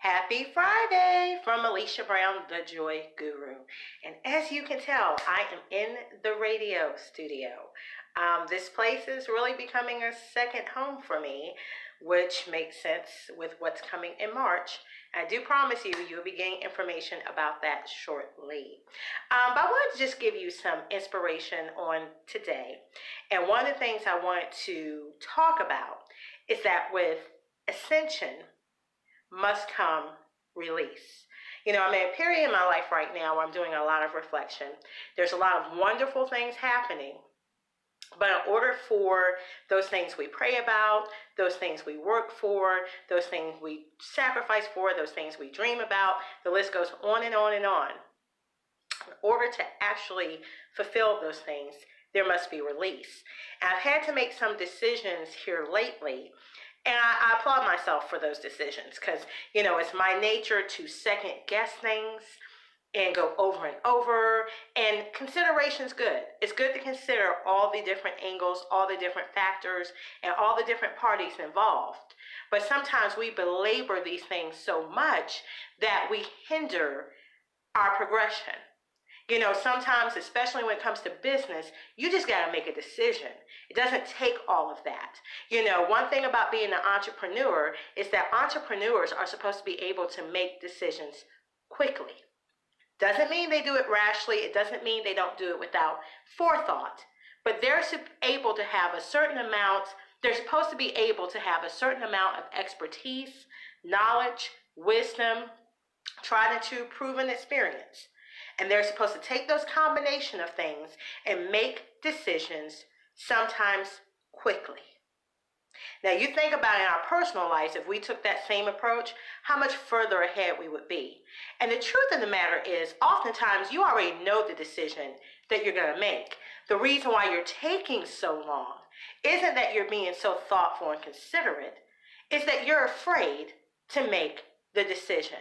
Happy Friday from Alesha Brown, the Joy Guru. And as you can tell, I am in the radio studio. This place is really becoming a second home for me, which makes sense with what's coming in March. I do promise you'll be getting information about that shortly. But I wanted to just give you some inspiration on today. And one of the things I wanted to talk about is that with Ascension must come release. I'm in a period in my life right now where I'm doing a lot of reflection. There's a lot of wonderful things happening. But in order for those things we pray about, those things we work for, those things we sacrifice for, those things we dream about, the list goes on and on and on. In order to actually fulfill those things, there must be release. And I've had to make some decisions here lately. And I applaud myself for those decisions because, it's my nature to second guess things and go over and over. And consideration's good. It's good to consider all the different angles, all the different factors, and all the different parties involved. But sometimes we belabor these things so much that we hinder our progression. Sometimes, especially when it comes to business, you just got to make a decision. It doesn't take all of that. One thing about being an entrepreneur is that entrepreneurs are supposed to be able to make decisions quickly. Doesn't mean they do it rashly. It doesn't mean they don't do it without forethought. But they're able to have a certain amount, they're supposed to be able to have a certain amount of expertise, knowledge, wisdom, tried and true, proven experience. And they're supposed to take those combination of things and make decisions sometimes quickly. Now you think about in our personal lives, if we took that same approach, how much further ahead we would be. And the truth of the matter is, oftentimes you already know the decision that you're going to make. The reason why you're taking so long isn't that you're being so thoughtful and considerate, it's that you're afraid to make the decision.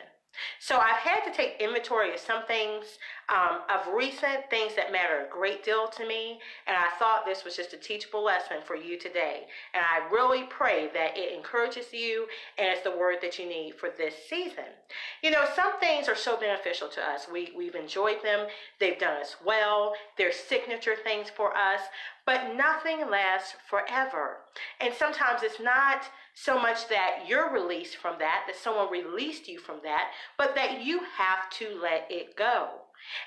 So I've had to take inventory of some things of recent things that matter a great deal to me, and I thought this was just a teachable lesson for you today. And I really pray that it encourages you and it's the word that you need for this season. Some things are so beneficial to us. We've enjoyed them. They've done us well. They're signature things for us, but nothing lasts forever. And sometimes it's not so much that you're released from that someone released you from that, but that you have to let it go.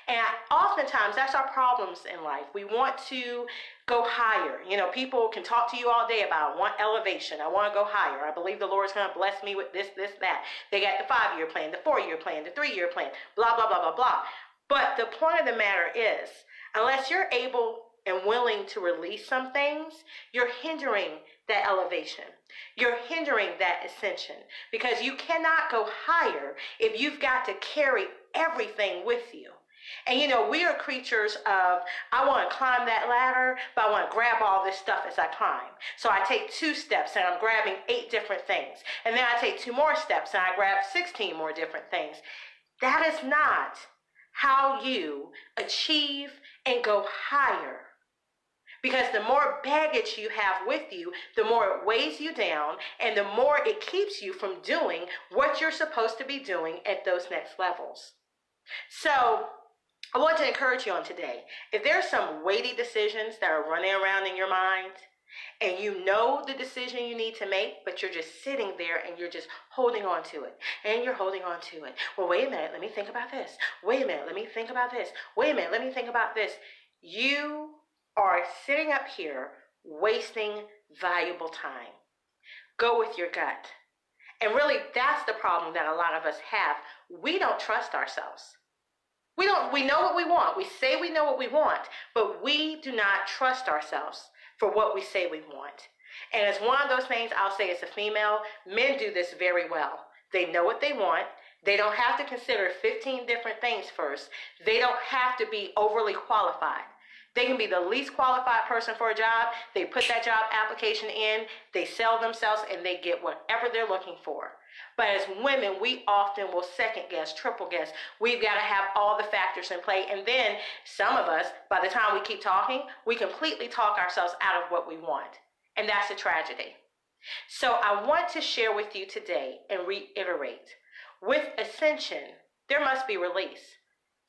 And oftentimes that's our problems in life. We want to go higher. People can talk to you all day about, I want elevation. I want to go higher. I believe the Lord's going to bless me with this, that. They got the 5-year plan, the 4-year plan, the 3-year plan, blah, blah, blah, blah, blah. But the point of the matter is, unless you're able and willing to release some things, you're hindering that elevation. You're hindering that ascension because you cannot go higher if you've got to carry everything with you. And we are creatures of, I want to climb that ladder, but I want to grab all this stuff as I climb. So I take 2 steps and I'm grabbing 8 different things. And then I take 2 more steps and I grab 16 more different things. That is not how you achieve and go higher. Because the more baggage you have with you, the more it weighs you down and the more it keeps you from doing what you're supposed to be doing at those next levels. So I want to encourage you on today. If there's some weighty decisions that are running around in your mind and you know the decision you need to make, but you're just sitting there and you're just holding on to it and you're holding on to it. Well, wait a minute, let me think about this. Wait a minute, let me think about this. Wait a minute, let me think about this. You are sitting up here wasting valuable time. Go with your gut. And really, that's the problem that a lot of us have. We don't trust ourselves. We know what we want. We say we know what we want, but we do not trust ourselves for what we say we want. And it's one of those things, I'll say as a female, men do this very well. They know what they want. They don't have to consider 15 different things first. They don't have to be overly qualified. They can be the least qualified person for a job. They put that job application in, they sell themselves, and they get whatever they're looking for. But as women, we often will second guess, triple guess. We've got to have all the factors in play. And then some of us, by the time we keep talking, we completely talk ourselves out of what we want. And that's a tragedy. So I want to share with you today and reiterate with Ascension, there must be release.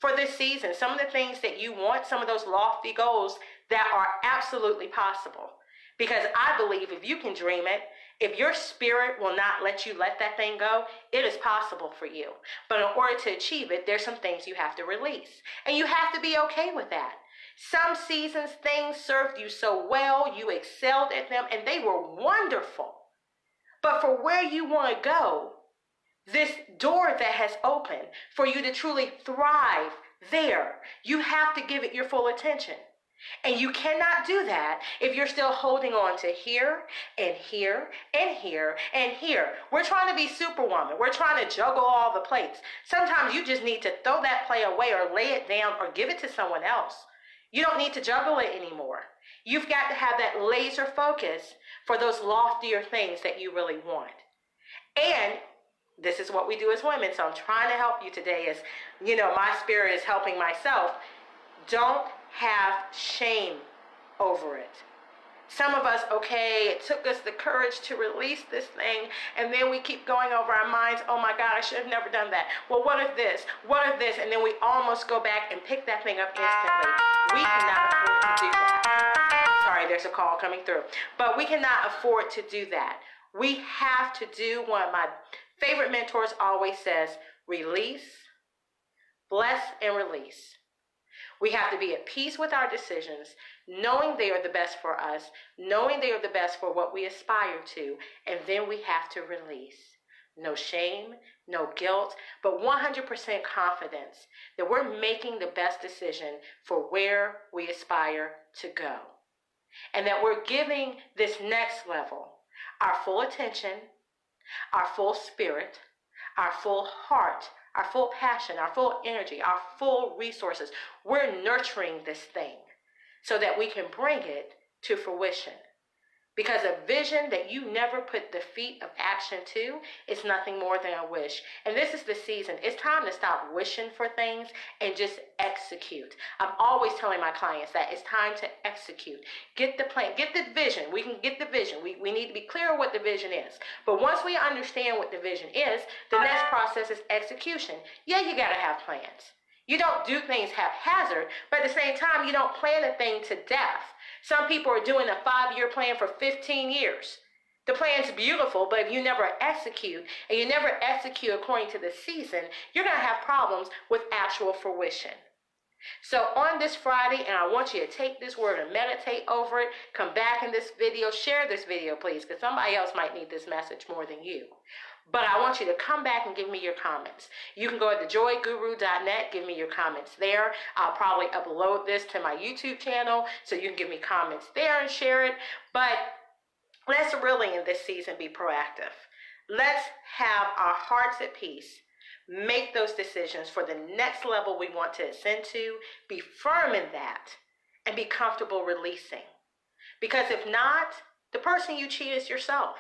For this season, some of the things that you want, some of those lofty goals that are absolutely possible. Because I believe if you can dream it, if your spirit will not let you let that thing go, it is possible for you. But in order to achieve it, there's some things you have to release. And you have to be okay with that. Some seasons, things served you so well, you excelled at them, and they were wonderful. But for where you want to go, this door that has opened for you to truly thrive there, you have to give it your full attention. And you cannot do that if you're still holding on to here and here and here and here. We're trying to be superwoman. We're trying to juggle all the plates. Sometimes you just need to throw that plate away or lay it down or give it to someone else. You don't need to juggle it anymore. You've got to have that laser focus for those loftier things that you really want. And this is what we do as women. So I'm trying to help you today as, my spirit is helping myself. Don't have shame over it. Some of us, it took us the courage to release this thing, and then we keep going over our minds, oh my God, I should have never done that. Well, what if this? What if this? And then we almost go back and pick that thing up instantly. We cannot afford to do that. Sorry, there's a call coming through. But we cannot afford to do that. We have to do what my favorite mentors always says, release, bless, and release. We have to be at peace with our decisions, knowing they are the best for us, knowing they are the best for what we aspire to, and then we have to release. No shame, no guilt, but 100% confidence that we're making the best decision for where we aspire to go. And that we're giving this next level our full attention, our full spirit, our full heart, our full passion, our full energy, our full resources. We're nurturing this thing so that we can bring it to fruition. Because a vision that you never put the feet of action to is nothing more than a wish. And this is the season. It's time to stop wishing for things and just execute. I'm always telling my clients that it's time to execute. Get the plan, get the vision. We can get the vision. We need to be clear on what the vision is. But once we understand what the vision is, the next process is execution. Yeah, you got to have plans. You don't do things haphazard, but at the same time, you don't plan a thing to death. Some people are doing a 5-year plan for 15 years. The plan's beautiful, but if you never execute, and you never execute according to the season, you're going to have problems with actual fruition. So on this Friday, and I want you to take this word and meditate over it, come back in this video, share this video, please, because somebody else might need this message more than you. But I want you to come back and give me your comments. You can go to thejoyguru.net, give me your comments there. I'll probably upload this to my YouTube channel, so you can give me comments there and share it. But let's really in this season be proactive. Let's have our hearts at peace. Make those decisions for the next level we want to ascend to. Be firm in that and be comfortable releasing. Because if not, the person you cheat is yourself.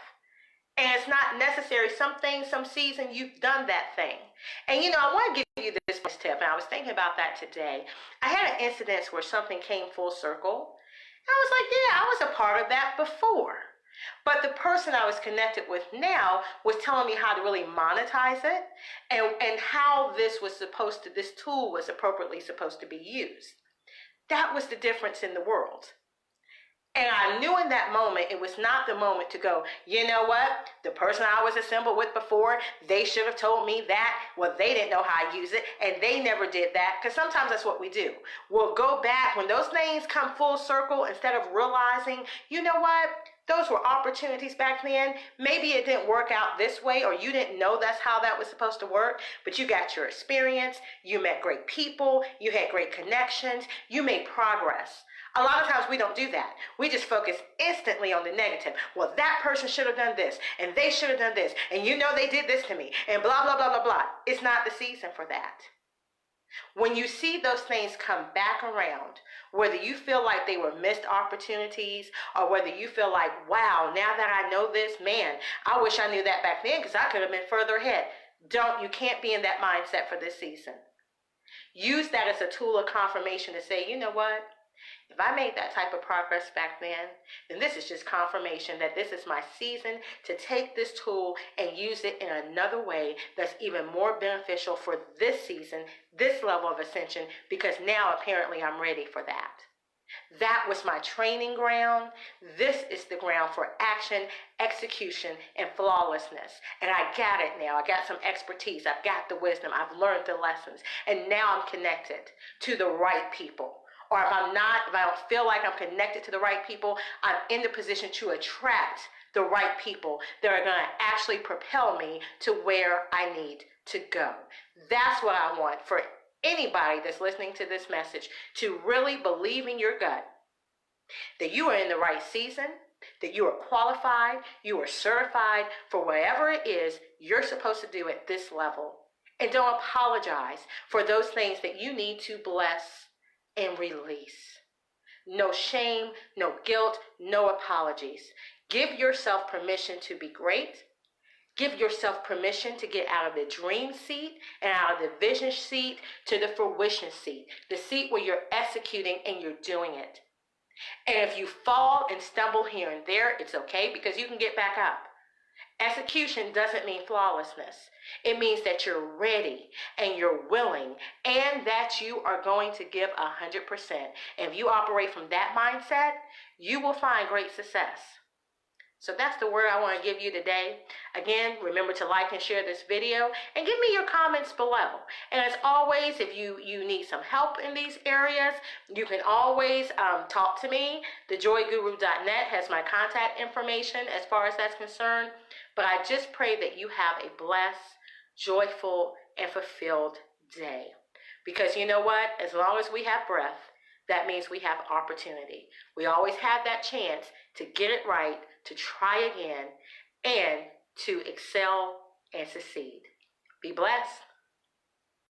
And it's not necessary. Some things, some season, you've done that thing. And I want to give you this tip, and I was thinking about that today. I had an incident where something came full circle. And I was like, yeah, I was a part of that before. But the person I was connected with now was telling me how to really monetize it and how this tool was appropriately supposed to be used. That was the difference in the world. And I knew in that moment, it was not the moment to go, you know what? The person I was assembled with before, they should have told me that. Well, they didn't know how to use it, and they never did that. Because sometimes that's what we do. We'll go back when those things come full circle, instead of realizing, you know what? Those were opportunities back then. Maybe it didn't work out this way, or you didn't know that's how that was supposed to work, but you got your experience, you met great people, you had great connections, you made progress. A lot of times we don't do that. We just focus instantly on the negative. Well, that person should have done this, and they should have done this, and they did this to me, and blah, blah, blah, blah, blah. It's not the season for that. When you see those things come back around, whether you feel like they were missed opportunities, or whether you feel like, wow, now that I know this, man, I wish I knew that back then because I could have been further ahead. You can't be in that mindset for this season. Use that as a tool of confirmation to say, you know what? If I made that type of progress back then this is just confirmation that this is my season to take this tool and use it in another way that's even more beneficial for this season, this level of ascension, because now apparently I'm ready for that. That was my training ground. This is the ground for action, execution, and flawlessness. And I got it now. I got some expertise. I've got the wisdom. I've learned the lessons. And now I'm connected to the right people. Or if I don't feel like I'm connected to the right people, I'm in the position to attract the right people that are going to actually propel me to where I need to go. That's what I want for anybody that's listening to this message, to really believe in your gut that you are in the right season, that you are qualified, you are certified for whatever it is you're supposed to do at this level. And don't apologize for those things that you need to bless and release. No shame, no guilt, no apologies. Give yourself permission to be great. Give yourself permission to get out of the dream seat and out of the vision seat to the fruition seat, the seat where you're executing and you're doing it. And if you fall and stumble here and there, it's okay, because you can get back up. Execution doesn't mean flawlessness. It means that you're ready and you're willing and that you are going to give 100%. And if you operate from that mindset, you will find great success. So that's the word I want to give you today. Again, remember to like and share this video and give me your comments below. And as always, if you need some help in these areas, you can always talk to me. TheJoyGuru.net has my contact information as far as that's concerned. But I just pray that you have a blessed, joyful, and fulfilled day. Because you know what? As long as we have breath, that means we have opportunity. We always have that chance to get it right, to try again, and to excel and succeed. Be blessed.